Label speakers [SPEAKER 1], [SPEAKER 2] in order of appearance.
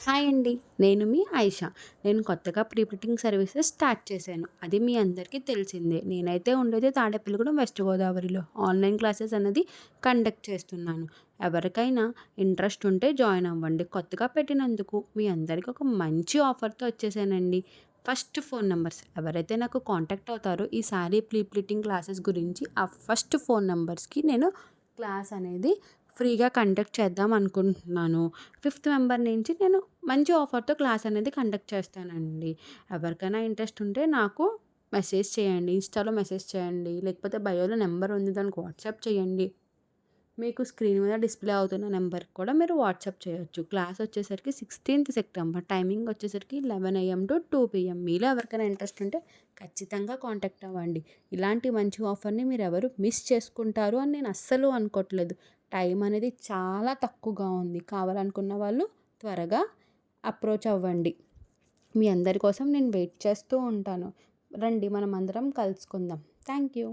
[SPEAKER 1] Hi అండి. నేను మీ ఆయిషా. నేను కొత్తగా ప్రీ వెడ్డింగ్ సర్వీసెస్ స్టార్ట్ చేశాను. అది మీ అందరికీ తెలిసిందే. నేనైతే ఉండేది తాడేపల్లిగూడెం వెస్ట్ గోదావరిలో. ఆన్‌లైన్ క్లాసెస్ అనేది కండక్ట్ చేస్తున్నాను. ఎవరికైనా ఇంట్రెస్ట్ ఉంటే జాయిన్ అవ్వండి. కొత్తగా పెట్టినందుకు మీ అందరికి ఒక మంచి ఆఫర్‌తో వచ్చేసానండి. ఫస్ట్ ఫోన్ నంబర్స్ ఎవరైతే నాకు కాంటాక్ట్ అవుతారో ఈ సారీ ప్రీ ప్లీటింగ్ క్లాసెస్ గురించి ఆ ఫస్ట్ ఫోన్ నంబర్స్‌కి నేను క్లాస్ అనేది ఫ్రీగా కండక్ట్ చేద్దాం అనుకుంటున్నాను. ఫిఫ్త్ మెంబర్ నుంచి నేను మంచి ఆఫర్‌తో క్లాస్ అనేది కండక్ట్ చేస్తానండి. ఎవరికైనా ఇంట్రెస్ట్ ఉంటే నాకు మెసేజ్ చేయండి. ఇన్‌స్టాలో మెసేజ్ చేయండి. లేకపోతే బయోలో నెంబర్ ఉంది దానికి వాట్సాప్ చేయండి. మీకు స్క్రీన్ మీద డిస్‌ప్లే అవుతున్న నెంబర్‌కి కూడా మీరు వాట్సాప్ చేయొచ్చు. క్లాస్ వచ్చేసరికి 16థ్ సెప్టెంబర్. టైమింగ్ వచ్చేసరికి 11 AM టు 2 PM. మీలో ఎవరికైనా ఇంట్రెస్ట్ ఉంటే ఖచ్చితంగా కాంటాక్ట్ అవ్వండి. ఇలాంటి మంచి ఆఫర్‌ని మీరెవరు మిస్ చేసుకుంటారు అని నేను అస్సలు అనుకోవట్లేదు. టైం అనేది చాలా తక్కువగా ఉంది. కావాలనుకున్న వాళ్ళు త్వరగా అప్రోచ్ అవ్వండి. మీ అందరి కోసం నేను వెయిట్ చేస్తూ ఉంటాను. రండి మనమందరం కలుసుకుందాం. Thank you.